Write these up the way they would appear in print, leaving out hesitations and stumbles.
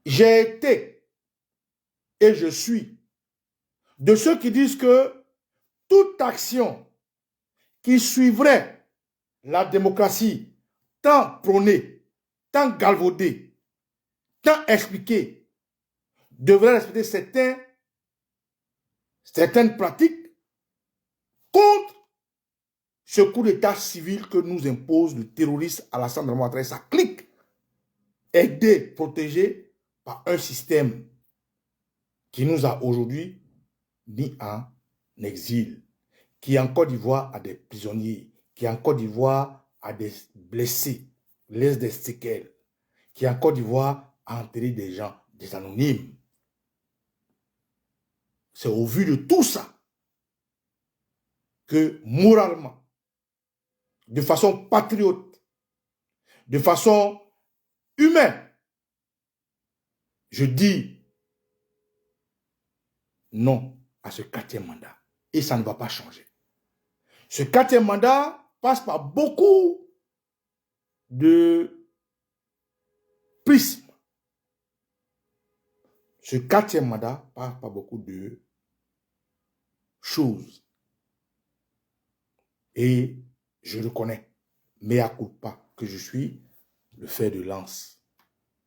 j'ai été et je suis de ceux qui disent que toute action qui suivrait la démocratie, tant prônée, tant galvaudée, tant expliquée, devrait respecter certaines pratiques contre ce coup d'état civil que nous impose le terroriste Alassane Ouattara et sa clique, aidé, protégé par un système qui nous a aujourd'hui mis en exil, qui en Côte d'Ivoire a des prisonniers, qui en Côte d'Ivoire a des blessés, laisse des séquelles, qui en Côte d'Ivoire a enterré des gens, des anonymes. C'est au vu de tout ça que moralement, de façon patriote, de façon humaine, je dis non à ce 4e mandat. Et ça ne va pas changer. Ce 4e mandat passe par beaucoup de prismes. Ce 4e mandat passe par beaucoup de choses. Et je reconnais, mea culpa, que je suis le fer de lance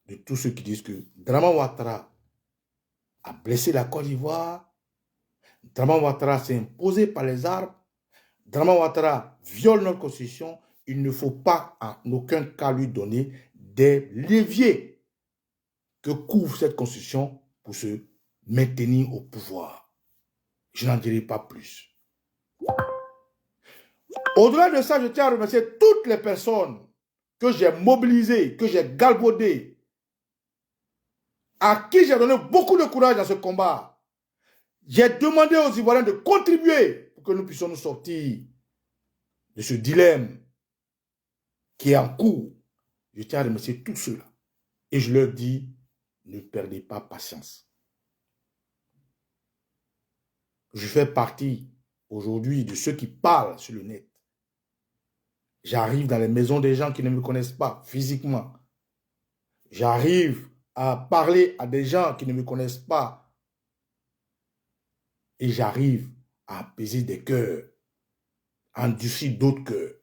de tous ceux qui disent que Draman Ouattara a blessé la Côte d'Ivoire, Draman Ouattara s'est imposé par les armes, Draman Ouattara viole notre constitution. Il ne faut pas en aucun cas lui donner des leviers que couvre cette constitution pour se maintenir au pouvoir. Je n'en dirai pas plus. Au-delà de ça, je tiens à remercier toutes les personnes que j'ai mobilisées, que j'ai galvaudées, à qui j'ai donné beaucoup de courage dans ce combat. J'ai demandé aux Ivoiriens de contribuer pour que nous puissions nous sortir de ce dilemme qui est en cours. Je tiens à remercier tous ceux-là. Et je leur dis, ne perdez pas patience. Je fais partie aujourd'hui de ceux qui parlent sur le net. J'arrive dans les maisons des gens qui ne me connaissent pas physiquement. J'arrive à parler à des gens qui ne me connaissent pas. Et j'arrive à apaiser des cœurs, à endurcir d'autres cœurs.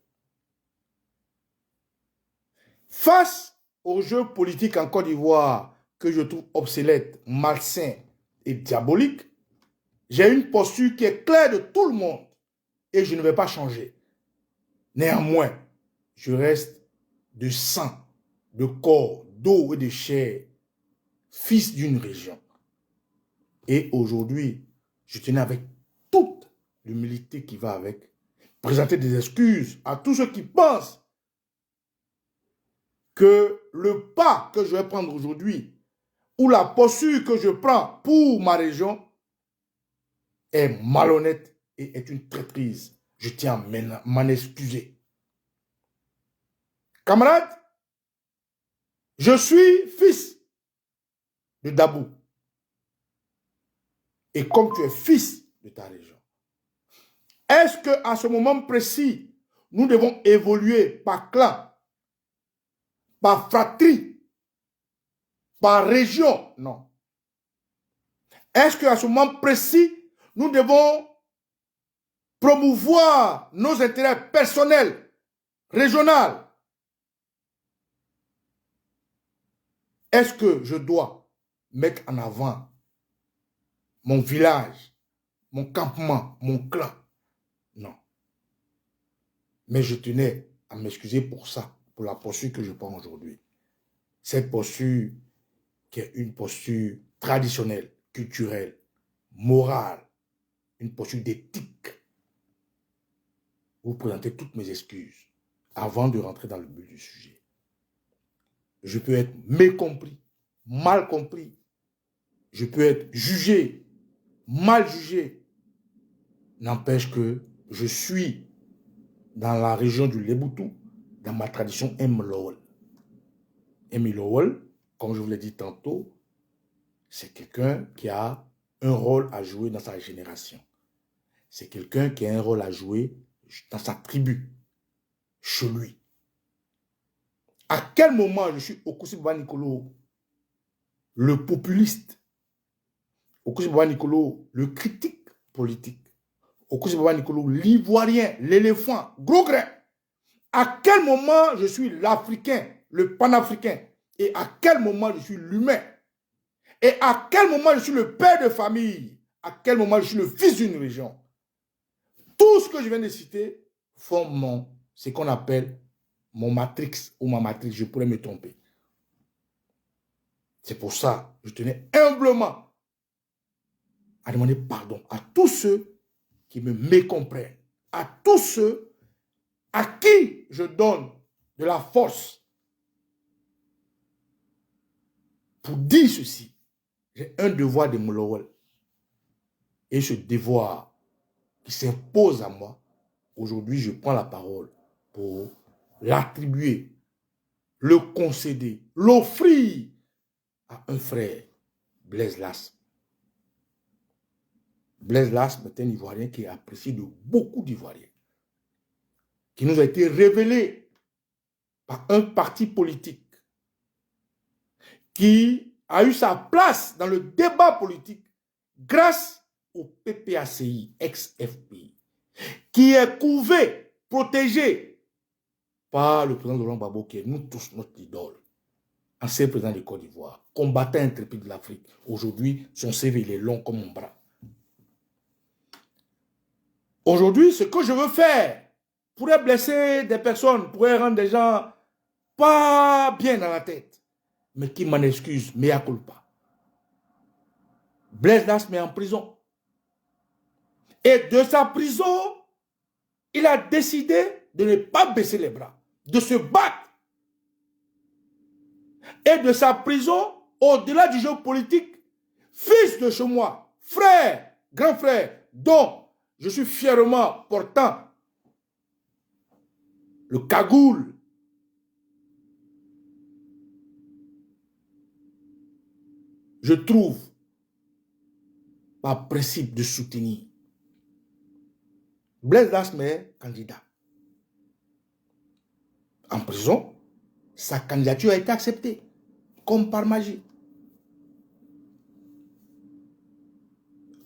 Face aux jeux politiques en Côte d'Ivoire que je trouve obsolètes, malsains et diaboliques, j'ai une posture qui est claire de tout le monde et je ne vais pas changer. Néanmoins, je reste de sang, de corps, d'eau et de chair, fils d'une région. Et aujourd'hui, je tenais avec toute l'humilité qui va avec, présenter des excuses à tous ceux qui pensent que le pas que je vais prendre aujourd'hui ou la posture que je prends pour ma région est malhonnête et est une traîtrise. Je tiens à m'en excuser. Camarades, je suis fils de Dabou. Et comme tu es fils de ta région, est-ce qu'à ce moment précis, nous devons évoluer par clan, par fratrie, par région? Non. Est-ce qu'à ce moment précis, nous devons promouvoir nos intérêts personnels, régionaux? Est-ce que je dois mettre en avant mon village, mon campement, mon clan? Non. Mais je tenais à m'excuser pour ça, pour la posture que je prends aujourd'hui. Cette posture qui est une posture traditionnelle, culturelle, morale, une posture d'éthique. Vous présentez toutes mes excuses avant de rentrer dans le but du sujet. Je peux être mécompris, mal compris. Je peux être jugé, mal jugé. N'empêche que je suis dans la région du Leboutou, dans ma tradition M'Lowell. M'Lowell, comme je vous l'ai dit tantôt, c'est quelqu'un qui a un rôle à jouer dans sa génération. C'est quelqu'un qui a un rôle à jouer dans sa tribu, chez lui. À quel moment je suis Okusi Baba Nicolo le populiste. Okusi Baba Nicolo, le critique politique. Okusi Baba Nicolo, l'ivoirien, l'éléphant, gros grain. À quel moment je suis l'Africain, le panafricain? Et à quel moment je suis l'humain? Et à quel moment je suis le père de famille? À quel moment je suis le fils d'une région? Tout ce que je viens de citer forme ce qu'on appelle mon matrix ou ma matrix. Je pourrais me tromper. C'est pour ça que je tenais humblement à demander pardon à tous ceux qui me mécomprennent, à tous ceux à qui je donne de la force pour dire ceci. J'ai un devoir de Moulowel. Et ce devoir qui s'impose à moi, aujourd'hui, je prends la parole pour l'attribuer, le concéder, l'offrir à un frère, Blaise Lasme. Blaise Lasme est un Ivoirien qui est apprécié de beaucoup d'Ivoiriens, qui nous a été révélé par un parti politique, qui a eu sa place dans le débat politique grâce au PPACI, ex-FPI, qui est couvé, protégé par le président Laurent Gbagbo, qui est nous tous notre idole, ancien président de Côte d'Ivoire, combattant intrépide de l'Afrique. Aujourd'hui, son CV il est long comme mon bras. Aujourd'hui, ce que je veux faire pourrait blesser des personnes, pourrait rendre des gens pas bien dans la tête, mais qui m'en excuse, mea culpa. Blaise Lasme est en prison. Et de sa prison, il a décidé de ne pas baisser les bras, de se battre. Et de sa prison, au-delà du jeu politique, fils de chez moi, frère, grand frère, dont je suis fièrement portant le cagoule. Je trouve, par principe de soutenir, Blaise Lasme est candidat. En prison, sa candidature a été acceptée, comme par magie.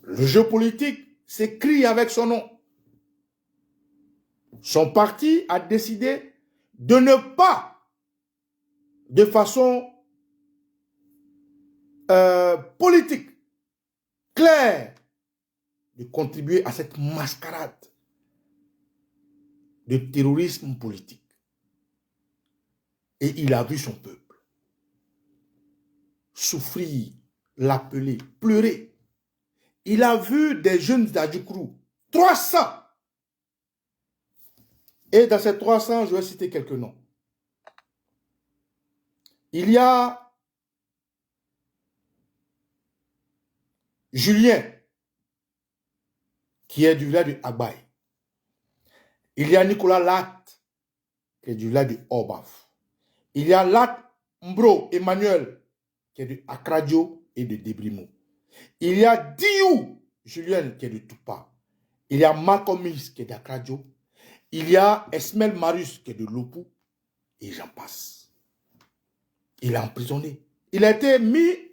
Le jeu politique s'écrit avec son nom. Son parti a décidé de ne pas, de façon politique, claire, de contribuer à cette mascarade de terrorisme politique. Et il a vu son peuple souffrir, l'appeler, pleurer. Il a vu des jeunes d'Adjoukrou, 300. Et dans ces 300, je vais citer quelques noms. Il y a Julien, qui est du village de Agbaï. Il y a Nicolas Lat, qui est du village de Obaf. Il y a Lat Mbro Emmanuel, qui est de Akradio et de Debrimo. Il y a Diou Julien, qui est de Toupa. Il y a Malcolmis, qui est d'Akradio. Il y a Esmel Marius, qui est de Lopou. Et j'en passe. Il est emprisonné. Il a été mis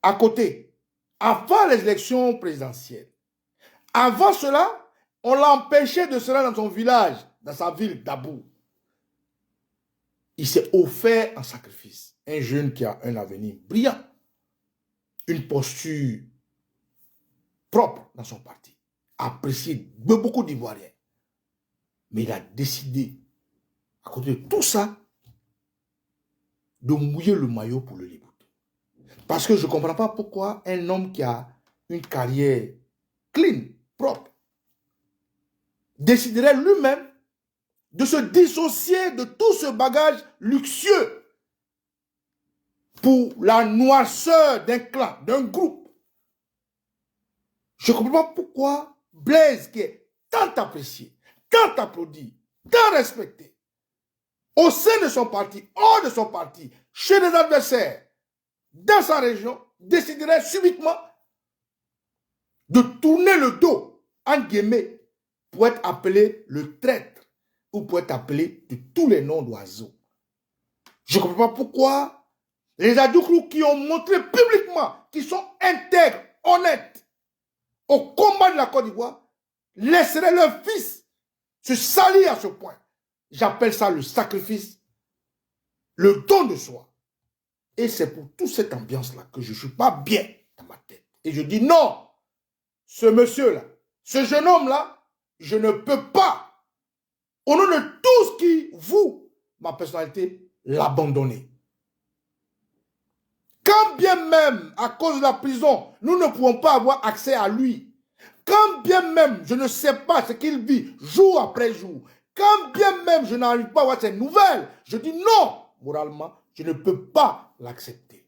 à côté avant les élections présidentielles. Avant cela, on l'a empêché de se rendre dans son village, dans sa ville d'Abou. Il s'est offert en sacrifice. Un jeune qui a un avenir brillant, une posture propre dans son parti, apprécié de beaucoup d'Ivoiriens. Mais il a décidé, à côté de tout ça, de mouiller le maillot pour le Liboud. Parce que je ne comprends pas pourquoi un homme qui a une carrière clean, propre, déciderait lui-même de se dissocier de tout ce bagage luxueux pour la noirceur d'un clan, d'un groupe. Je ne comprends pas pourquoi Blaise, qui est tant apprécié, tant applaudi, tant respecté, au sein de son parti, hors de son parti, chez les adversaires, dans sa région, déciderait subitement de tourner le dos, en guillemets, pour être appelé le traître, ou pour être appelé de tous les noms d'oiseaux. Je ne comprends pas pourquoi Les Adjoukrou qui ont montré publiquement qu'ils sont intègres, honnêtes, au combat de la Côte d'Ivoire, laisseraient leur fils se salir à ce point. J'appelle ça le sacrifice, le don de soi. Et c'est pour toute cette ambiance-là que je ne suis pas bien dans ma tête. Et je dis non, ce monsieur-là, ce jeune homme-là, je ne peux pas, au nom de tout ce qui vous, ma personnalité, l'abandonner. Quand bien même, à cause de la prison, nous ne pouvons pas avoir accès à lui, quand bien même je ne sais pas ce qu'il vit jour après jour, quand bien même je n'arrive pas à voir ses nouvelles, je dis non, moralement, je ne peux pas l'accepter.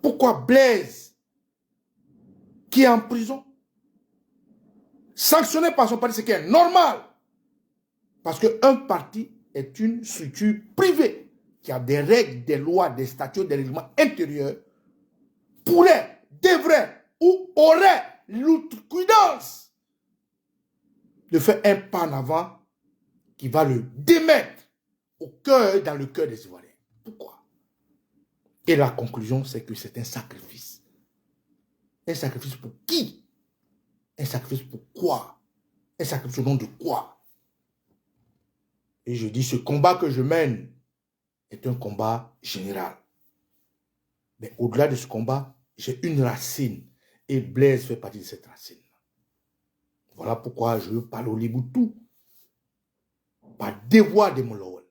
Pourquoi Blaise, qui est en prison, sanctionné par son parti, ce qui est normal, parce qu'un parti est une structure privée qui a des règles, des lois, des statuts, des règlements intérieurs, pourrait, devrait ou aurait l'outrecuidance de faire un pas en avant qui va le démettre au cœur, dans le cœur des Ivoiriens. Pourquoi? Et la conclusion, c'est que c'est un sacrifice. Un sacrifice pour qui? Un sacrifice pour quoi? Un sacrifice au nom de quoi? Et je dis, ce combat que je mène est un combat général. Mais au-delà de ce combat, j'ai une racine. Et Blaise fait partie de cette racine. Voilà pourquoi je veux parler au Liboutou. Par devoir de mon Lowell.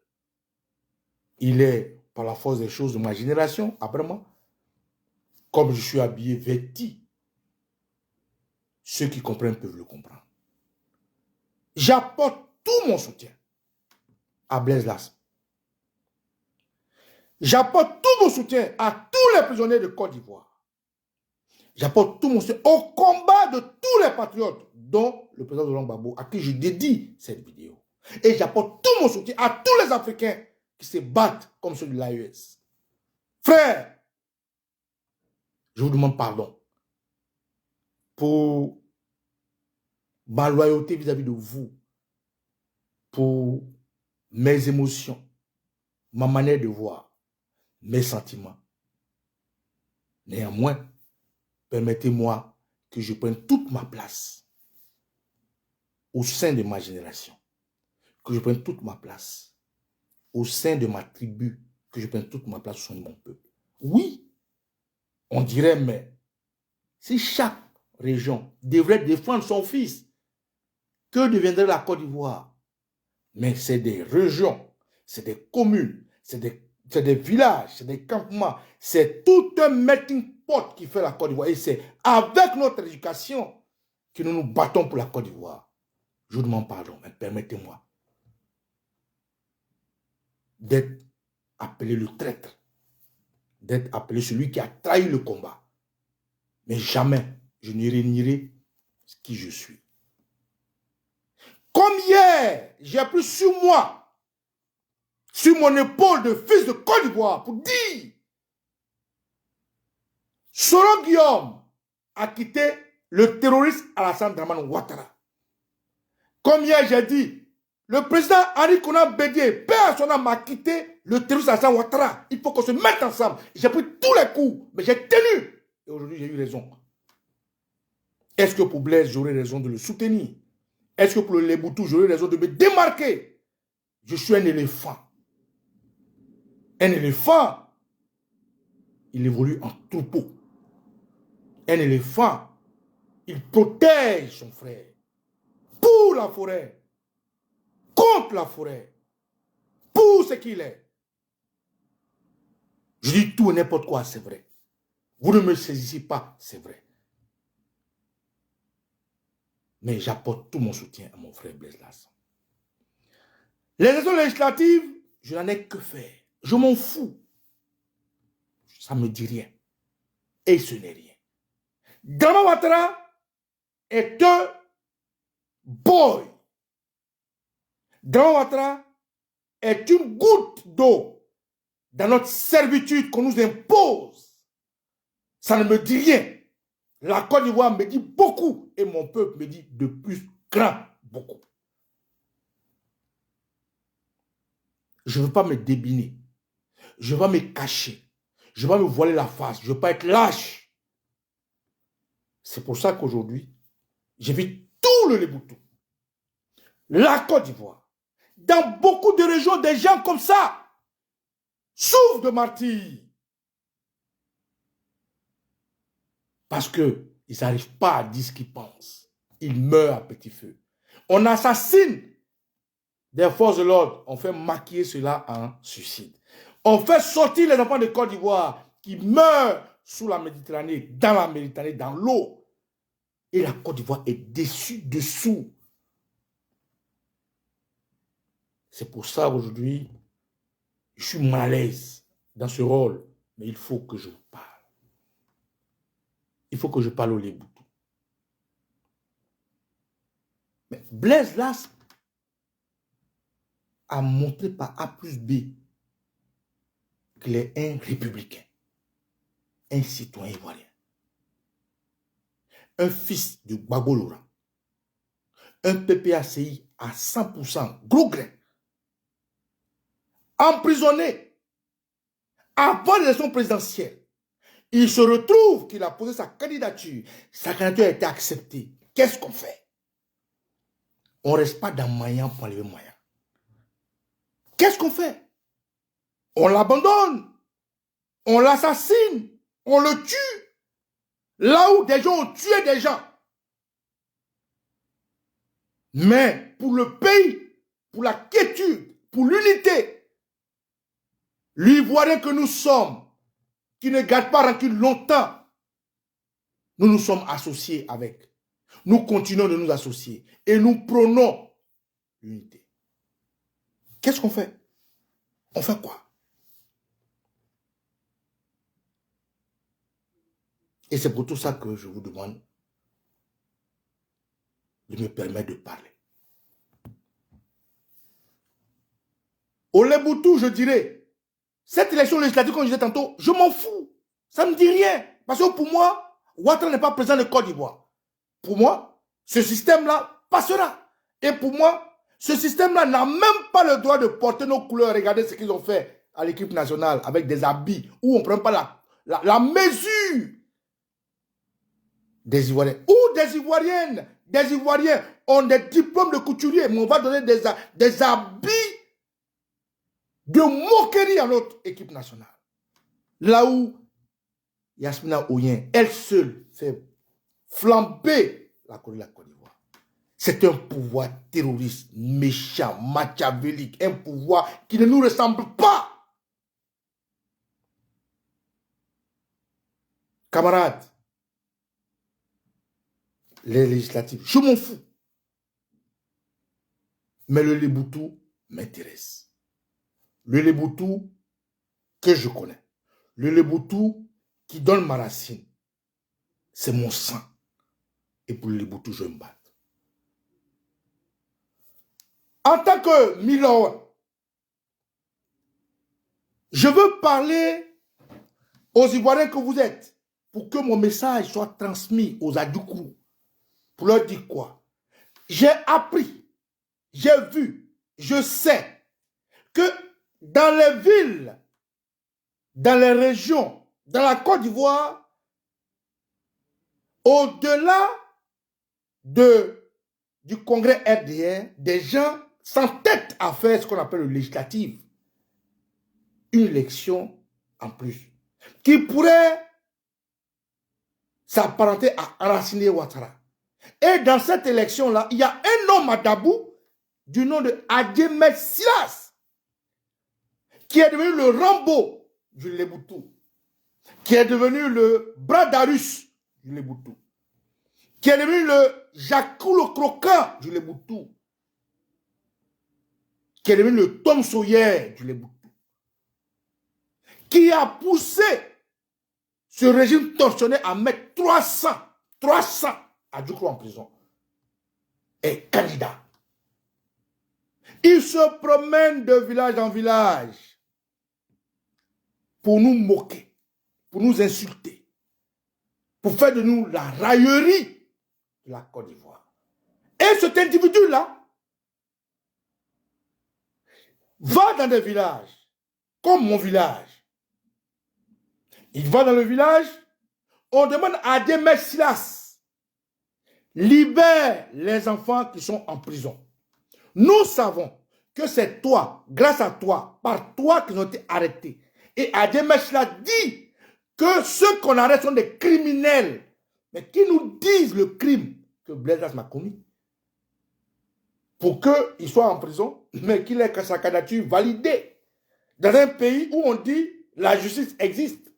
Il est, par la force des choses de ma génération, après moi, comme je suis habillé, vêtu, ceux qui comprennent peuvent le comprendre. J'apporte tout mon soutien à Blaise Lassana. J'apporte tout mon soutien à tous les prisonniers de Côte d'Ivoire. J'apporte tout mon soutien au combat de tous les patriotes, dont le président Laurent Gbagbo, à qui je dédie cette vidéo. Et j'apporte tout mon soutien à tous les Africains qui se battent comme ceux de l'AES. Frères, je vous demande pardon pour ma loyauté vis-à-vis de vous, pour mes émotions, ma manière de voir, mes sentiments. Néanmoins, permettez-moi que je prenne toute ma place au sein de ma génération, que je prenne toute ma place au sein de ma tribu, que je prenne toute ma place au sein de mon peuple. Oui, on dirait, mais si chaque région devrait défendre son fils, que deviendrait la Côte d'Ivoire? Mais c'est des régions, c'est des communes, c'est des villages, c'est des campements, c'est tout un melting pot qui fait la Côte d'Ivoire. Et c'est avec notre éducation que nous nous battons pour la Côte d'Ivoire. Je vous demande pardon, mais permettez-moi d'être appelé le traître, d'être appelé celui qui a trahi le combat. Mais jamais je ne réunirai qui je suis. Comme hier, j'ai pris sur moi, sur mon épaule de fils de Côte d'Ivoire, pour dire, Solon Guillaume a quitté le terroriste Alassane Dramane Ouattara. Comme hier, j'ai dit, le président Henri Konan Bédié, père à son âme, a quitté le terroriste Alassane Ouattara. Il faut qu'on se mette ensemble. J'ai pris tous les coups, mais j'ai tenu. Et aujourd'hui, j'ai eu raison. Est-ce que pour Blaise, j'aurais raison de le soutenir? Est-ce que pour le Leboutou, j'aurais raison de me démarquer? Je suis un éléphant. Un éléphant, il évolue en troupeau. Un éléphant, il protège son frère. Pour la forêt. Contre la forêt. Pour ce qu'il est. Je dis tout et n'importe quoi, c'est vrai. Vous ne me saisissez pas, c'est vrai. Mais j'apporte tout mon soutien à mon frère Blaise Lassana. Les élections législatives, je n'en ai que faire. Je m'en fous. Ça ne me dit rien. Et ce n'est rien. Dramane Ouattara est un boy. Dramane Ouattara est une goutte d'eau dans notre servitude qu'on nous impose. Ça ne me dit rien. La Côte d'Ivoire me dit beaucoup et mon peuple me dit de plus grand beaucoup. Je ne veux pas me débiner. Je ne veux pas me cacher. Je ne vais pas me voiler la face. Je ne vais pas être lâche. C'est pour ça qu'aujourd'hui, j'invite tout le Léboutou, la Côte d'Ivoire, dans beaucoup de régions, des gens comme ça souffrent de martyrs. Parce qu'ils n'arrivent pas à dire ce qu'ils pensent. Ils meurent à petit feu. On assassine des forces de l'ordre. On fait maquiller cela en suicide. On fait sortir les enfants de Côte d'Ivoire qui meurent sous la Méditerranée, dans la Méditerranée, dans l'eau. Et la Côte d'Ivoire est déçue dessous. C'est pour ça aujourd'hui, je suis mal à l'aise dans ce rôle. Mais il faut que je vous parle. Il faut que je parle au Léboutou. Mais Blaise Lasque a montré par A plus B qu'il est un républicain, un citoyen ivoirien, un fils de Gbagbo Laurent, un PPACI à 100%, gros grain, emprisonné avant l'élection présidentielle. Il se retrouve qu'il a posé sa candidature. Sa candidature a été acceptée. Qu'est-ce qu'on fait? On ne reste pas dans Mayan pour enlever Mayan. Qu'est-ce qu'on fait? On l'abandonne. On l'assassine. On le tue. Là où des gens ont tué des gens. Mais pour le pays, pour la quiétude, pour l'unité, l'Ivoirien que nous sommes, qui ne garde pas rancune longtemps, nous nous sommes associés avec. Nous continuons de nous associer et nous prônons l'unité. Qu'est-ce qu'on fait? On fait quoi? Et c'est pour tout ça que je vous demande de me permettre de parler. Au Léboutou, je dirais, cette élection législative, comme je disais tantôt, je m'en fous. Ça ne me dit rien. Parce que pour moi, Ouattara n'est pas président de Côte d'Ivoire. Pour moi, ce système-là passera. Et pour moi, ce système-là n'a même pas le droit de porter nos couleurs. Regardez ce qu'ils ont fait à l'équipe nationale avec des habits où on ne prend pas la mesure des Ivoiriens. Ou des Ivoiriennes, des Ivoiriens ont des diplômes de couturier, mais on va donner des habits de moquerie à notre équipe nationale. Là où Yasmina Oyen, elle seule, fait flamber la Côte d'Ivoire. C'est un pouvoir terroriste, méchant, machiavélique, un pouvoir qui ne nous ressemble pas. Camarades, les législatives, je m'en fous. Mais le Léboutou m'intéresse. Le Léboutou que je connais. Le Léboutou qui donne ma racine. C'est mon sang. Et pour le Léboutou, je me bats. En tant que Milawa, je veux parler aux Ivoiriens que vous êtes pour que mon message soit transmis aux Adoukou. Pour leur dire quoi? J'ai appris, j'ai vu, je sais que dans les villes, dans les régions, dans la Côte d'Ivoire, au-delà du congrès RDR, des gens s'entêtent à faire ce qu'on appelle le législatif. Une élection en plus, qui pourrait s'apparenter à Alassane Ouattara. Et dans cette élection-là, il y a un homme à Dabou, du nom de Adjemet Silas, qui est devenu le Rambo du Léboutou, qui est devenu le Bradarus du Léboutou, qui est devenu le Jacou le Croquant du Léboutou, qui est devenu le Tom Sawyer du Léboutou, qui a poussé ce régime tortionné à mettre 300 à Djoukro en prison, est candidat. Il se promène de village en village pour nous moquer, pour nous insulter, pour faire de nous la raillerie de la Côte d'Ivoire. Et cet individu-là va dans des villages, comme mon village, Il va dans le village, on demande à Adjé Silas, libère les enfants qui sont en prison. Nous savons que c'est toi, grâce à toi, par toi qu'ils ont été arrêtés. Et Adjé Silas dit que ceux qu'on arrête sont des criminels, mais qui nous disent le crime que Blaise Lasme a commis. Pour qu'il soit en prison, mais qu'il ait sa candidature validée. Dans un pays où on dit la justice existe.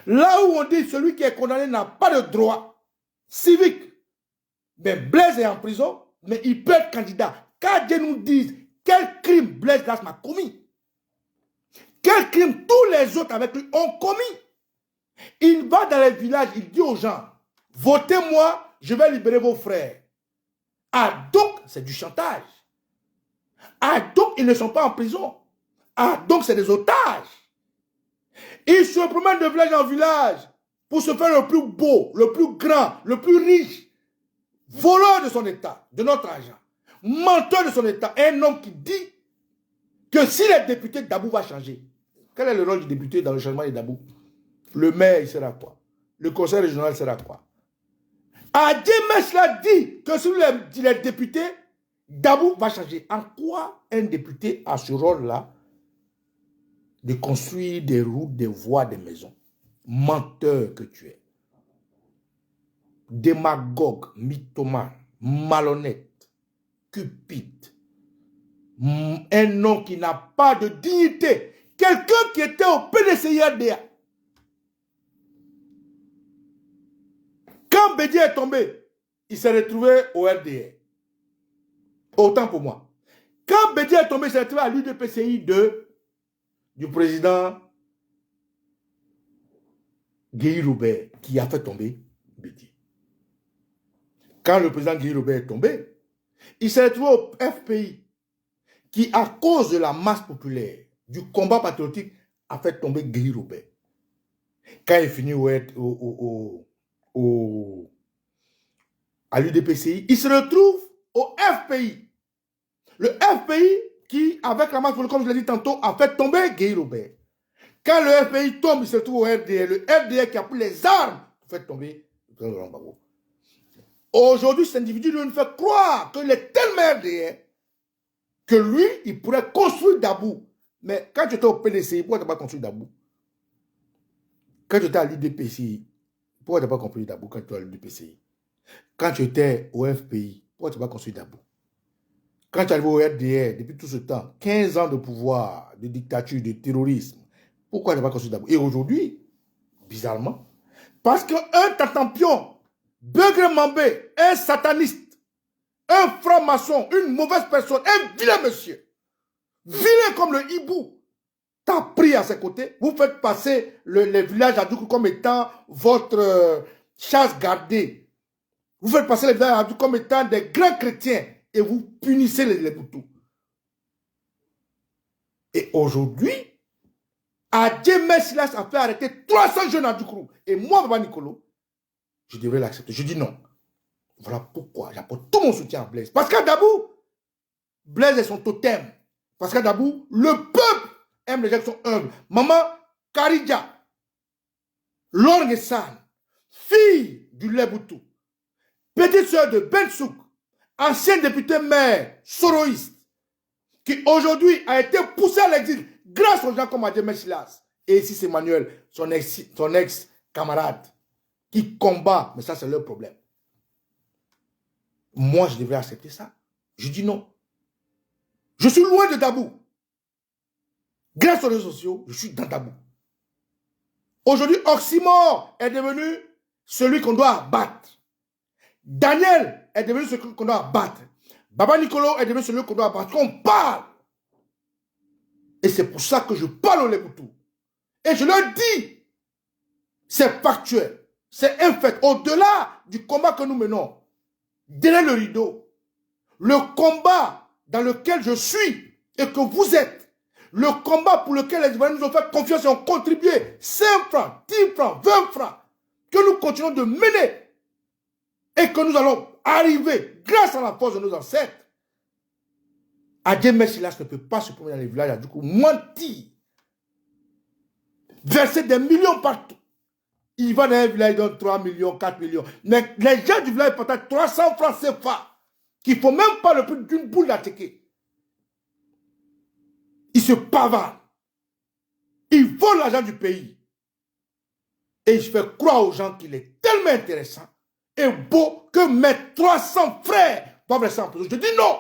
Là où on dit celui qui est condamné n'a pas de droit civique. Mais Blaise est en prison, mais il peut être candidat. Qu'Adjé nous dise quel crime Blaise Lasme a commis. Quel crime tous les autres avec lui ont commis. Il va dans les villages, il dit aux gens, votez-moi, je vais libérer vos frères. Ah donc, c'est du chantage. Ah donc, ils ne sont pas en prison. Ah donc, c'est des otages. Ils se promènent de village en village pour se faire le plus beau, le plus grand, le plus riche. Voleur de son État, de notre argent. Menteur de son État. Un homme qui dit que si les députés Dabou va changer, quel est le rôle du député dans le changement de Dabou? Le maire, il sera quoi? Le conseil régional sera quoi? Adjé Silas dit que si les députés, Dabou va changer. En quoi un député a ce rôle-là de construire des routes, des voies, des maisons? Menteur que tu es. Démagogue, mythomane, malhonnête, cupide. Un homme qui n'a pas de dignité. Quelqu'un qui était au PDCIRDA. Quand Bédié est tombé, il s'est retrouvé au RDA. Autant pour moi. Quand Bédié est tombé, il s'est retrouvé à l'UDPCI du président Guy Robert qui a fait tomber Bédié. Quand le président Guy Robert est tombé, il s'est retrouvé au FPI qui, à cause de la masse populaire, du combat patriotique, a fait tomber Guy Robert. Quand il finit à l'UDPCI, il se retrouve au FPI. Le FPI qui, avec la masse populaire, comme je l'ai dit tantôt, a fait tomber Guy Robert. Quand le FPI tombe, il se retrouve au RDA. Le RDA qui a pris les armes pour faire tomber le président Laurent Gbagbo. Aujourd'hui, cet individu nous fait croire qu'il est tellement RDA que lui, il pourrait construire Dabou. Mais quand tu étais au PDCI, pourquoi tu n'as pas construit Dabou? Quand tu étais à l'UDPCI, pourquoi tu n'as pas construit Dabou quand tu étais à l'UDPCI? Quand tu étais au FPI, pourquoi tu n'as pas construit Dabou? Quand tu es arrivé au RDR, depuis tout ce temps, 15 ans de pouvoir, de dictature, de terrorisme, pourquoi tu n'as pas construit Dabou? Et aujourd'hui, bizarrement, parce qu'un tatampion, Beugre Mambé, un sataniste, un franc-maçon, une mauvaise personne, un vilain monsieur, vilain comme le hibou, t'a pris à ses côtés. Vous faites passer les villages à Djoukou comme étant votre chasse gardée. Vous faites passer les villages à Djoukou comme étant des grands chrétiens et vous punissez les Boutous. Et aujourd'hui, Adjé Silas a fait arrêter 300 jeunes à Djoukou. Et moi, Baba Nicolo, je devrais l'accepter. Je dis non. Voilà pourquoi j'apporte tout mon soutien à Blaise. Parce qu'à Dabou, Blaise est son totem. Parce qu'à Dabou, le peuple aime les gens qui sont humbles. Maman Karidja, Lorgue San, fille du Leboutou, petite sœur de Ben Souk, ancien député maire soroïste, qui aujourd'hui a été poussé à l'exil grâce aux gens comme Adjé Silas. Et ici c'est Manuel, son ex-camarade, qui combat, mais ça c'est leur problème. Moi, je devrais accepter ça. Je dis non. Je suis loin de Dabou. Grâce aux réseaux sociaux, je suis dans Dabou. Aujourd'hui, Oxymore est devenu celui qu'on doit abattre. Daniel est devenu celui qu'on doit abattre. Baba Nicolo est devenu celui qu'on doit abattre. On parle. Et c'est pour ça que je parle aux Leboutou. Et je leur dis, c'est factuel. C'est un fait. Au-delà du combat que nous menons, derrière le rideau, le combat dans lequel je suis et que vous êtes, le combat pour lequel les Ivoiriens nous ont fait confiance et ont contribué 5 francs, 10 francs, 20 francs, que nous continuons de mener et que nous allons arriver grâce à la force de nos ancêtres. Adjé Silas ne peut pas se promener dans les villages à Djoukou, mentir. verser des millions partout. Il va dans un village, il donne 3 millions, 4 millions. Mais les gens du village partagent 300 francs CFA, qui ne font même pas le prix d'une boule d'attiqué. Ils se pavardent. Ils volent l'argent du pays. Et je fais croire aux gens qu'il est tellement intéressant et beau que mes 300 frères doivent rester en prison. Je dis non.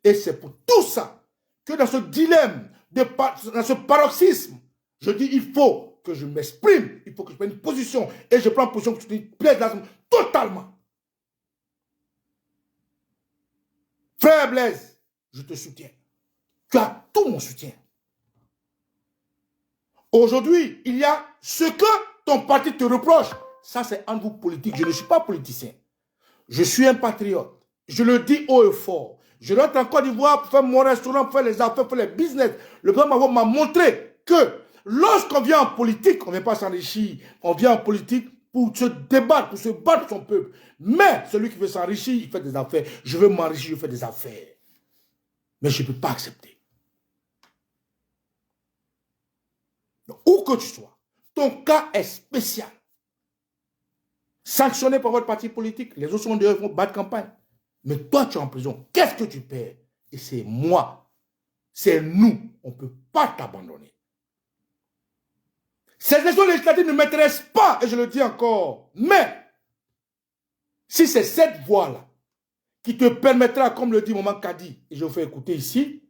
Et c'est pour tout ça que dans ce dilemme, dans ce paroxysme, je dis il faut que je m'exprime, il faut que je prenne une position. Et je prends une position que je dis Blaise Lasme totalement. Frère Blaise, je te soutiens. Tu as tout mon soutien. Aujourd'hui, il y a ce que ton parti te reproche. Ça, c'est entre vous politique. Je ne suis pas politicien. Je suis un patriote. Je le dis haut et fort. Je rentre en Côte d'Ivoire pour faire mon restaurant, pour faire les affaires, pour faire les business. Le président m'a montré que lorsqu'on vient en politique, on ne vient pas s'enrichir. On vient en politique pour se débattre, pour se battre son peuple. Mais celui qui veut s'enrichir, il fait des affaires. Je veux m'enrichir, je fais des affaires. Mais je ne peux pas accepter. Donc, où que tu sois, ton cas est spécial. Sanctionné par votre parti politique, les autres sont dehors, ils vont battre campagne. Mais toi, tu es en prison. Qu'est-ce que tu perds? Et c'est moi. C'est nous. On ne peut pas t'abandonner. Ces élections législatives ne m'intéressent pas, et je le dis encore. Mais, si c'est cette voie-là qui te permettra, comme le dit Maman Kadi, et je vous fais écouter ici,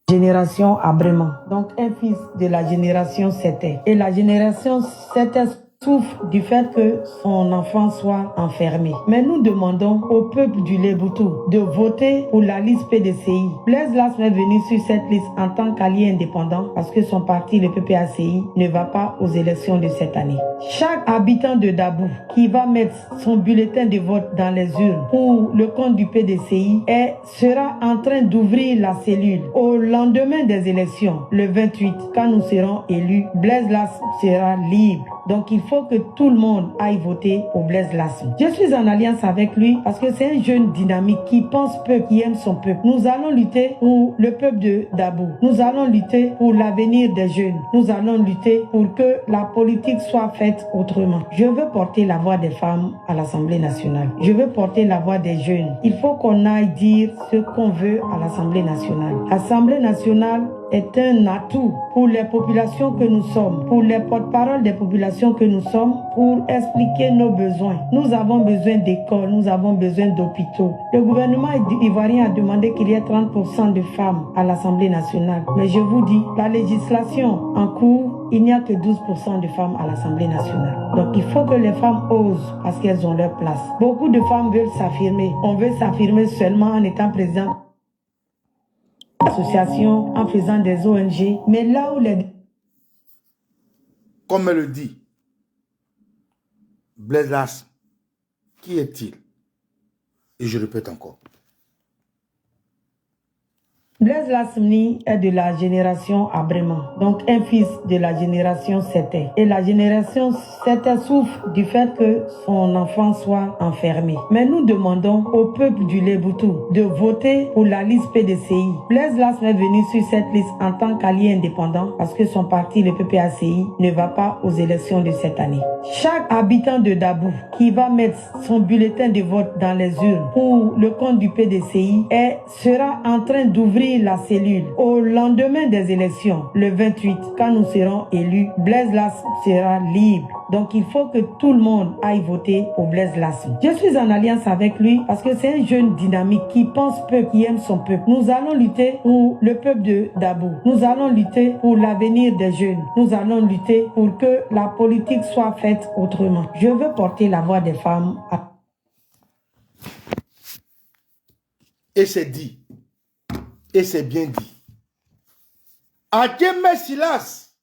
génération Abrema, donc un fils de la génération 7. Et la génération 7 souffre du fait que son enfant soit enfermé. Mais nous demandons au peuple du Léboutou de voter pour la liste PDCI. Blaise Lasme est venu sur cette liste en tant qu'allié indépendant parce que son parti, le PPACI, ne va pas aux élections de cette année. Chaque habitant de Dabou qui va mettre son bulletin de vote dans les urnes pour le compte du PDCI sera en train d'ouvrir la cellule. Au lendemain des élections, le 28, quand nous serons élus, Blaise Lasme sera libre. Donc il faut que tout le monde aille voter pour Blaise Lasme. Je suis en alliance avec lui parce que c'est un jeune dynamique qui pense peuple, qui aime son peuple. Nous allons lutter pour le peuple de Dabou. Nous allons lutter pour l'avenir des jeunes. Nous allons lutter pour que la politique soit faite autrement. Je veux porter la voix des femmes à l'Assemblée nationale. Je veux porter la voix des jeunes. Il faut qu'on aille dire ce qu'on veut à l'Assemblée nationale. L'Assemblée nationale est un atout pour les populations que nous sommes, pour les porte-paroles des populations que nous sommes, pour expliquer nos besoins. Nous avons besoin d'écoles, nous avons besoin d'hôpitaux. Le gouvernement ivoirien a demandé qu'il y ait 30% de femmes à l'Assemblée nationale. Mais je vous dis, la législation en cours, il n'y a que 12% de femmes à l'Assemblée nationale. Donc il faut que les femmes osent parce qu'elles ont leur place. Beaucoup de femmes veulent s'affirmer. On veut s'affirmer seulement en étant président association, en faisant des ONG, mais là où les... Comme elle le dit, Blaise Lasme, qui est-il? Et je répète encore. Blaise Lasme est de la génération Abrema, donc un fils de la génération 7. Et la génération 7 souffre du fait que son enfant soit enfermé. Mais nous demandons au peuple du Léboutou de voter pour la liste PDCI. Blaise Lasme est venu sur cette liste en tant qu'allié indépendant parce que son parti, le PPACI, ne va pas aux élections de cette année. Chaque habitant de Dabou qui va mettre son bulletin de vote dans les urnes pour le compte du PDCI sera en train d'ouvrir la cellule. Au lendemain des élections, le 28, quand nous serons élus, Blaise Lasme sera libre. Donc il faut que tout le monde aille voter pour Blaise Lasme. Je suis en alliance avec lui parce que c'est un jeune dynamique qui pense peuple, qui aime son peuple. Nous allons lutter pour le peuple de Dabou. Nous allons lutter pour l'avenir des jeunes. Nous allons lutter pour que la politique soit faite autrement. Je veux porter la voix des femmes. Et c'est dit. Et c'est bien dit. Adjemé Silas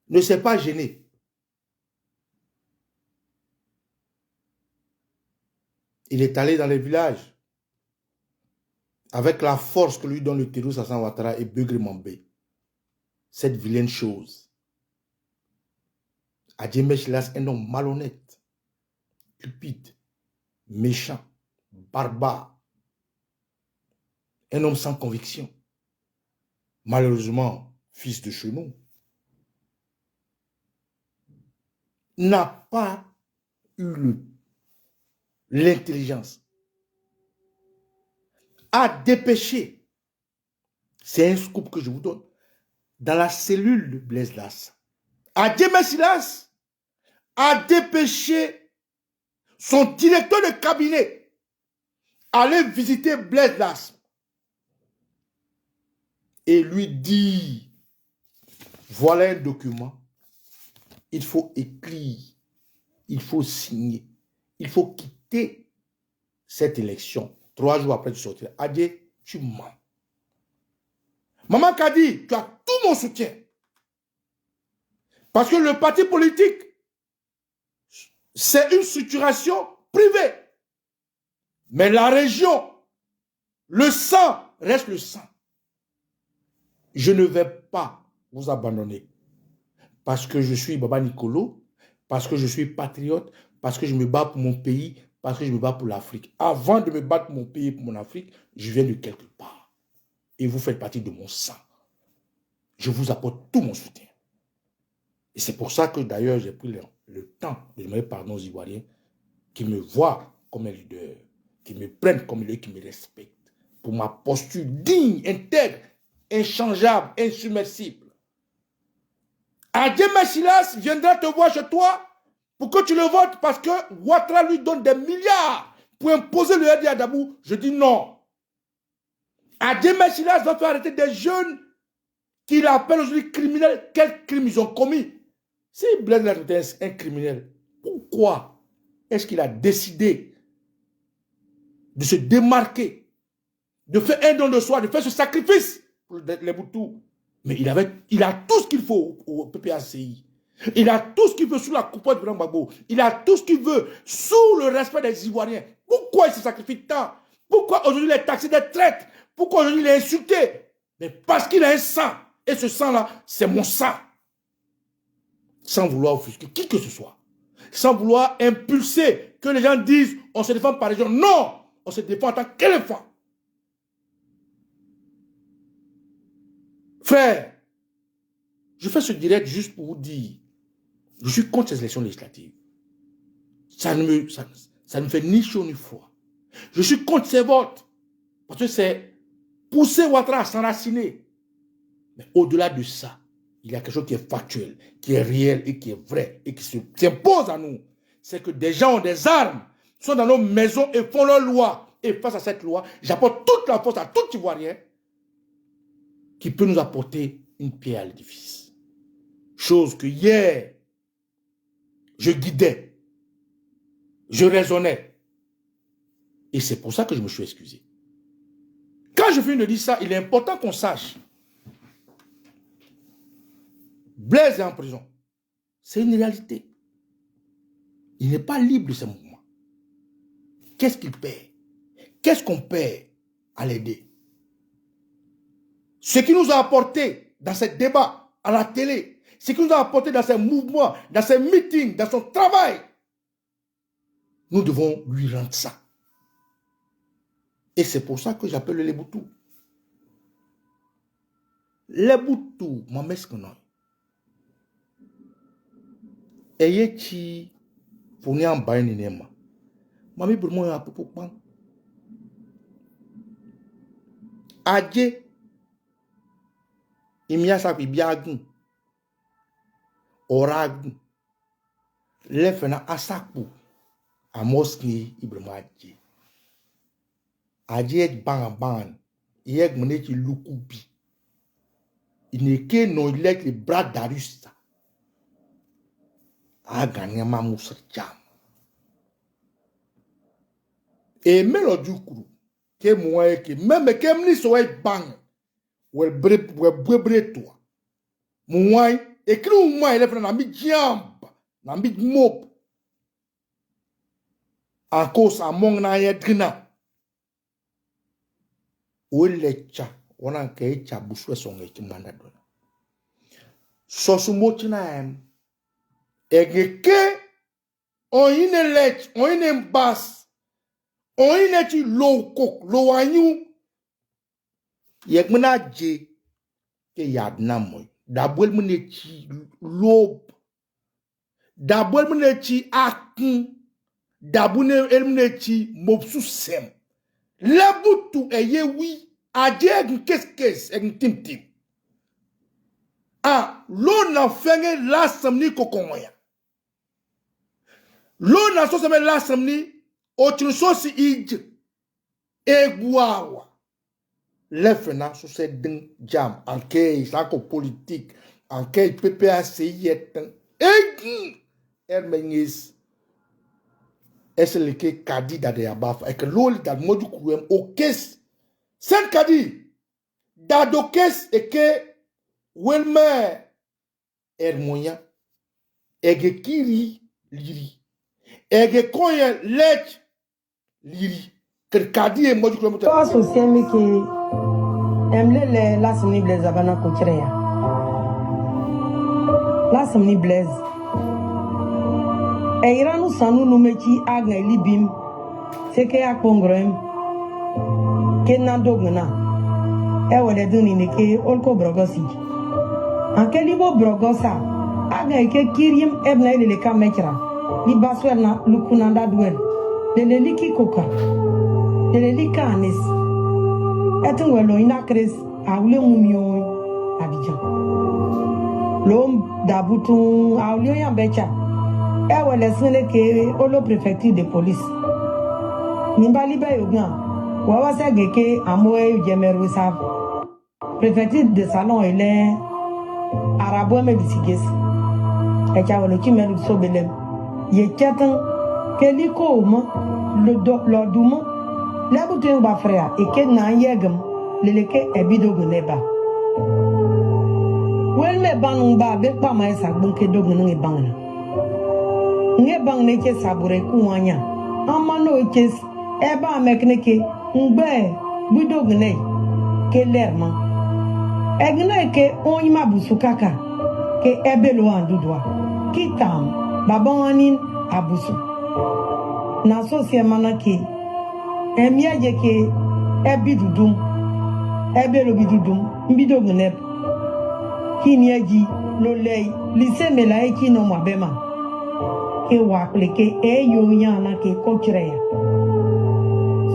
ne s'est pas gêné. Il est allé dans les villages avec la force que lui donne le Térou Sassan Ouattara et Beugri Mambé. Cette vilaine chose. Adjemé Silas, un homme malhonnête, cupide, méchant, barbare, un homme sans conviction. Malheureusement, fils de Chenou, n'a pas eu l'intelligence à dépêcher. C'est un scoop que je vous donne. Dans la cellule de Blaise Las, Adjemé Silas a dépêché son directeur de cabinet aller visiter Blaise Las et lui dit, voilà un document, il faut écrire, il faut signer, il faut quitter cette élection. 3 jours après de sortir, Adjé, tu mens. Maman Kadi, tu as tout mon soutien. Parce que le parti politique, c'est une structuration privée. Mais la région, le sang reste le sang. Je ne vais pas vous abandonner. Parce que je suis Baba Nicolo, parce que je suis patriote, parce que je me bats pour mon pays, parce que je me bats pour l'Afrique. Avant de me battre pour mon pays et pour mon Afrique, je viens de quelque part. Et vous faites partie de mon sang. Je vous apporte tout mon soutien. Et c'est pour ça que d'ailleurs j'ai pris le temps de demander pardon aux Ivoiriens qui me voient comme un leader, qui me prennent comme un leader, qui me respectent, pour ma posture digne, intègre, inchangeable, insubmersible. Adjemé Silas viendra te voir chez toi pour que tu le votes parce que Ouattara lui donne des milliards pour imposer le Hedi Adamou. Je dis non. Adjemé Silas va faire arrêter des jeunes qu'il appelle aujourd'hui criminels. Quels crimes ils ont commis? Si Blaise est un criminel, pourquoi est-ce qu'il a décidé de se démarquer, de faire un don de soi, de faire ce sacrifice pour les Boutous? Mais il a tout ce qu'il faut au PPACI. Il a tout ce qu'il veut sous la coupote de Brambabo. Il a tout ce qu'il veut sous le respect des Ivoiriens. Pourquoi il se sacrifie tant? Pourquoi aujourd'hui il est taxé de traite? Pourquoi aujourd'hui il est insulté? Mais parce qu'il a un sang. Et ce sang-là, c'est mon sang. Sans vouloir offusquer qui que ce soit. Sans vouloir impulser que les gens disent on se défend par région. Non, on se défend en tant qu'éléphant. Frère, je fais ce direct juste pour vous dire, je suis contre ces élections législatives. Ça ne me fait ni chaud ni froid. Je suis contre ces votes. Parce que c'est pousser Ouattara à s'enraciner. Mais au-delà de ça, il y a quelque chose qui est factuel, qui est réel et qui est vrai et qui s'impose à nous. C'est que des gens ont des armes, sont dans nos maisons et font leur loi. Et face à cette loi, j'apporte toute la force à tout Ivoirien qui peut nous apporter une pierre à l'édifice. Chose que hier, je guidais, je raisonnais. Et c'est pour ça que je me suis excusé. Quand je finis de dire ça, il est important qu'on sache. Blaise est en prison. C'est une réalité. Il n'est pas libre de ses mouvements. Qu'est-ce qu'il paie? Qu'est-ce qu'on paie à l'aider? Ce qu'il nous a apporté dans ces débats à la télé, ce qu'il nous a apporté dans ses mouvements, dans ses meetings, dans son travail, nous devons lui rendre ça. Et c'est pour ça que j'appelle les Boutous. Les Boutous, ma messe qu'on a. Eye chi pour n'y en bas ni nema. Mami pour moi un peu pour pan. Adje imia sa pi biagun. Oragun. Le fena asaku. Amoski ibrema adje. Adje ek bang. Yek mene ki lukubi. Il n'est que non il est les bras d'Arus. A gagné ma moussa jam. Et Mélodie Kourou, que moi que même que me ni so bang wel bre toi moi et que moi il est na mi jamb na mi mop en cause among na yedrina o lecha ona ke cha buswe songe timanda do so sumotina em egeke on ine lech on ine bas on ine ti low cook low anyu yegmana je ke yadna moy dabwel mune ci lob dabwel mune ci akun dabune elmune ci mopsu sem lebutu eye wi aje egn kes egn tim ah lo na fenge la samni kokonya lo na so seme la samni o trinso si ij egwawa lefena so se din jam anke sako politique anke PPAC yeten egi ermenis eseleke kadi da de abafa ek loli da modu kuem o kes sen kadi da do kes eke welme ermoya ege kiri liri ege koye lech liri kadi e modu kuem to asosiemi ke emlele lasini blaise abana kochreya lasini blaise e iranu sanu numechi agna libim seke akpongrom ke nandogna e wele duni ne ke olko brogosi anke libo brogosa agna ke kirim ebna ile ka mekra ni baswerna lukunanda duel lele liki koka lele lika anis etin welo ina kres awle mumio Abidjan lom dabutu awle ya becha e wele sele ke olo préfecture de police nimbali ba yogan wa wasa geke amoe jemeru sa préfecture de salon ele arabo me bisiges e cha wele kimeru so belem ye chatan keliko mo lo dumo lebutu ba frère e ke na yegam leleke ebido guneba wel me banu ba be pa ma esa gbonke dogun ngi bangna nge bang ne ke sabure kuanya amano ke eba mekneke ngbe bido gne ke lerma egne ke onyima busukaka ke ebelo andudwa kitam babawanin abusu na so se manake emiaje ke ebidudum ebelo bidudum mbido gne kini eji lo lei lise mela eki no mabema ke wakle ke eyo yana ke kochreya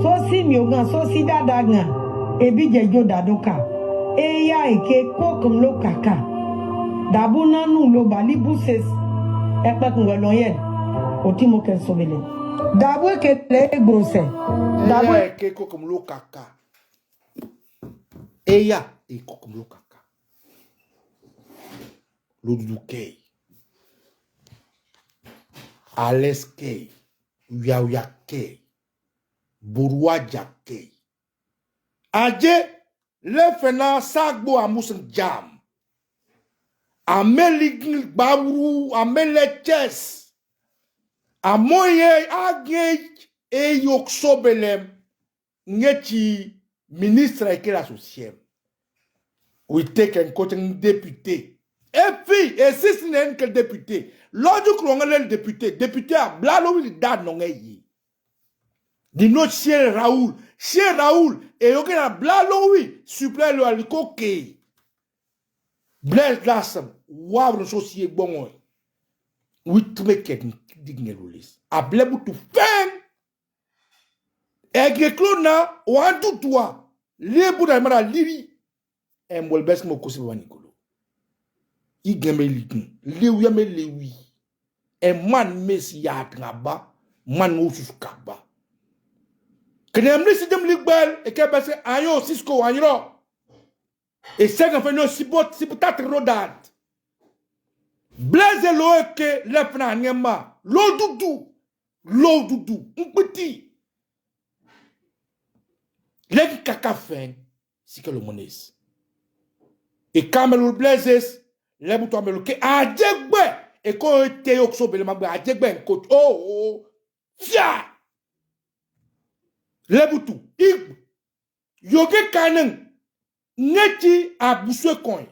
so si mi ogan so si dadaga ebije jo dadoka eya eke kokum lo kaka dabuna nu lo bali buses epekun welo yen otimo ke sobele dabwe ke le grose dabwe ke kokum lo kaka eya e kokum lo kaka Ludukei, Aleskei, Yauyakei, Buruajakei. Aje, le fena sagbo amusen jam. Amelign babru, ameleches. Amoye agej e yok sobelem. Ngeti ministre eke l'associem. We take un côté député. Et puis, et si ce n'est que député, l'autre qu'on a le député a blalo il dad non est. Di notre cher Raoul, et ok a blalo oui, supplé le aliko ke. Blaise Lassam, waouh le socié bon. Oui, tu me ket digne loulis. A blebu tu fen. Et que clona, ou en tout toi, les bouddha mara liri, et molbes mo kosi wanikolo. Igeme ligun lewi me lewi e man mes yat ngaba man usus kaba knemli sidem ligbel e ke bese ayo Cisco anyro e sega fe no sibot sibutat rodat blaze lo ke lefna ngema lo dudu mpeti Les caca fin, c'est que le monnaie. Et quand me blesses, les boutons me le que a djegbe et quand te yokso bele magbe a djegbe coach oh fia les boutons ig yoge kanen neti a buswe coin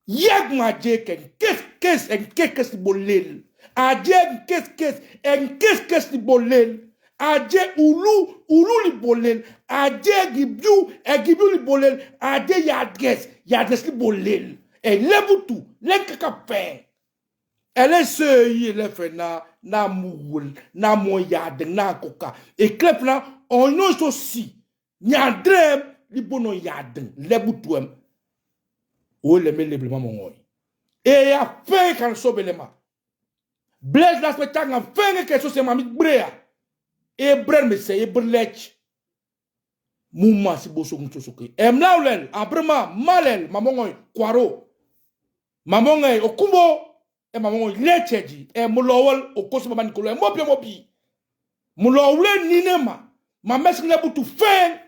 yeg ma jeken qu'est-ce bolel a jeg qu'est-ce bolel a je ulu li bolel a je gibiu li bolel a je yadges li bolel et les boutous les cacapen elle est ce elle fait na moul na moyade na coca et clef là on nous aussi nyadrem li bono yaden les boutous ou les meleblement mon et a fait quand sobelema blaise la spectacle en fin que so c'est mamie brea et bren me sey brlech mouma si boso muto soke emlaulel abrema malel mamongoy kwaro mamongoy okumbo e mamongoy lecheji e mulowol okoso mama nikolo e mobi mulowle ninema ma mesle butu fen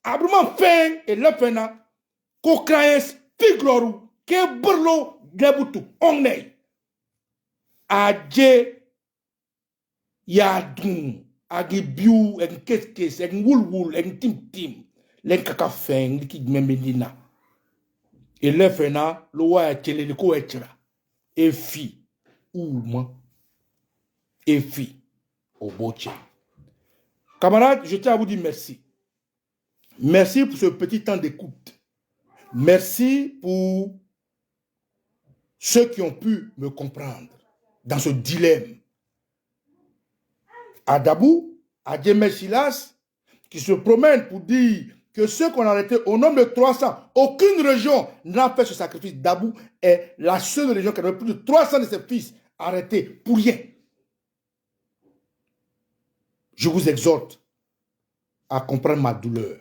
abrema fen e lepena ko kraes pigloru ke burlo gebutu ongney aje ya dun agi biu en kes en wul en tim len kaka fen liki memedina et le fena lo wa tele liko etira e fi ouma e fi oboche. Camarades, je tiens à vous dire merci. Merci pour ce petit temps d'écoute. Merci pour ceux qui ont pu me comprendre dans ce dilemme. À Dabou, à Djemé Silas, qui se promène pour dire que ceux qu'on a arrêtés au nombre de 300, aucune région n'a fait ce sacrifice. Dabou est la seule région qui a plus de 300 de ses fils arrêtés pour rien. Je vous exhorte à comprendre ma douleur.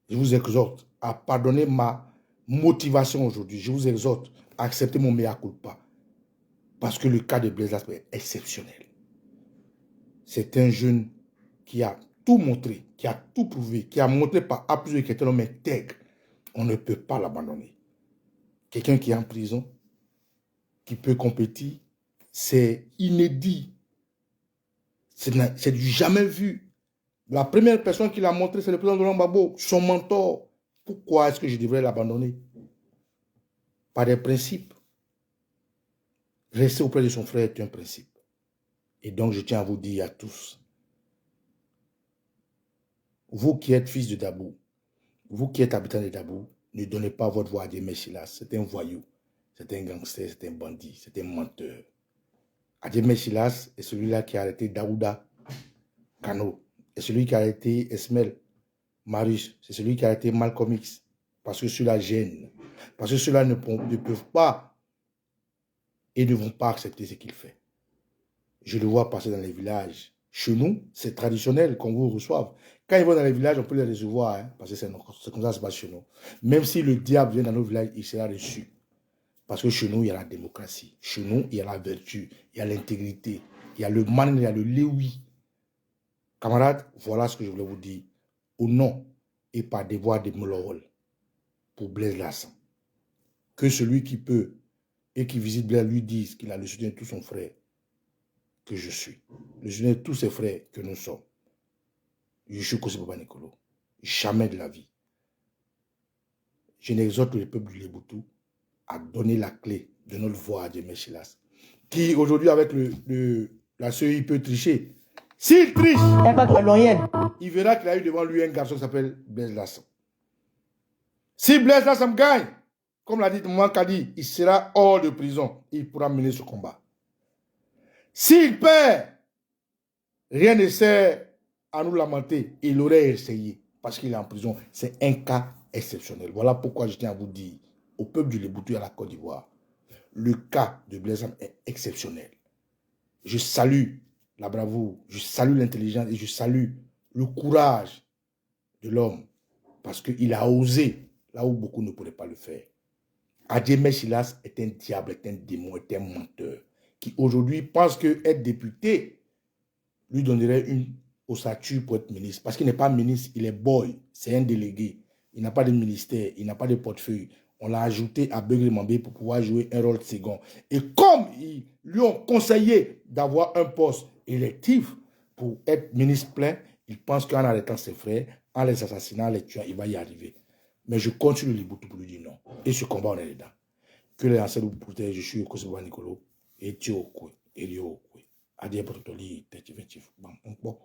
Je vous exhorte à pardonner ma motivation aujourd'hui. Je vous exhorte à accepter mon mea culpa. Parce que le cas de Blaise Lasme est exceptionnel. C'est un jeune qui a tout montré, qui a tout prouvé, qui a montré par A plus B qu'il est un homme intègre. On ne peut pas l'abandonner. Quelqu'un qui est en prison, qui peut compétir, c'est inédit. C'est du jamais vu. La première personne qui l'a montré, c'est le président Laurent Gbagbo, son mentor. Pourquoi est-ce que je devrais l'abandonner? Par des principes. Rester auprès de son frère est un principe. Et donc, je tiens à vous dire à tous, vous qui êtes fils de Dabou, vous qui êtes habitants de Dabou, ne donnez pas votre voix à Djemé Silas. C'est un voyou, c'est un gangster, c'est un bandit, c'est un menteur. Djemé Silas est celui-là qui a arrêté Daouda Kano, est celui qui a arrêté Esmel Marius, c'est celui qui a arrêté Malcolm X, parce que ceux-là gênent, parce que ceux-là ne peuvent pas et ne vont pas accepter ce qu'il fait. Je le vois passer dans les villages. Chez nous, c'est traditionnel qu'on vous reçoive. Quand ils vont dans les villages, on peut les recevoir, hein, parce que c'est comme ça que ça se passe chez nous. Même si le diable vient dans nos villages, il sera reçu. Parce que chez nous, il y a la démocratie. Chez nous, il y a la vertu, il y a l'intégrité, il y a le man, il y a le léoui. Camarades, voilà ce que je voulais vous dire. Au nom et par devoir de Molowol pour Blaise Lasme. Que celui qui peut et qui visite Blaise lui dise qu'il a le soutien de tout son frère que je suis. Le soutien de tous ses frères que nous sommes. Je suis Kossi Baba Nikolo. Jamais de la vie. Je n'exhorte le peuple du Léboutou à donner la clé de notre voix à Djemé Silas. Qui aujourd'hui avec la CEI peut tricher. S'il triche, il verra qu'il a eu devant lui un garçon qui s'appelle Blaise Lasme. Si Blaise Lasme gagne, comme l'a dit Maman Kadi, il sera hors de prison. Il pourra mener ce combat. S'il perd, rien ne sert à nous lamenter. Il aurait essayé parce qu'il est en prison. C'est un cas exceptionnel. Voilà pourquoi je tiens à vous dire au peuple du Léboutou et à la Côte d'Ivoire, le cas de Blaise Lasme est exceptionnel. Je salue la bravoure, je salue l'intelligence et je salue le courage de l'homme parce qu'il a osé là où beaucoup ne pourraient pas le faire. Djemé Silas est un diable, est un démon, est un menteur qui aujourd'hui pense que être député lui donnerait une ossature pour être ministre. Parce qu'il n'est pas ministre, il est boy. C'est un délégué. Il n'a pas de ministère, il n'a pas de portefeuille. On l'a ajouté à Beugri Mambé pour pouvoir jouer un rôle second. Et comme ils lui ont conseillé d'avoir un poste électif pour être ministre plein, il pense qu'en arrêtant ses frères, en les assassinant, les tuant, il va y arriver. Mais je continue le Liboutou pour lui dire non. Et ce combat, on est dedans. Que les ancêtres vous protègent, je suis au Kosovo Nicolo, et tu au Koué, et lui au Koué. Adieu pour tout le bon.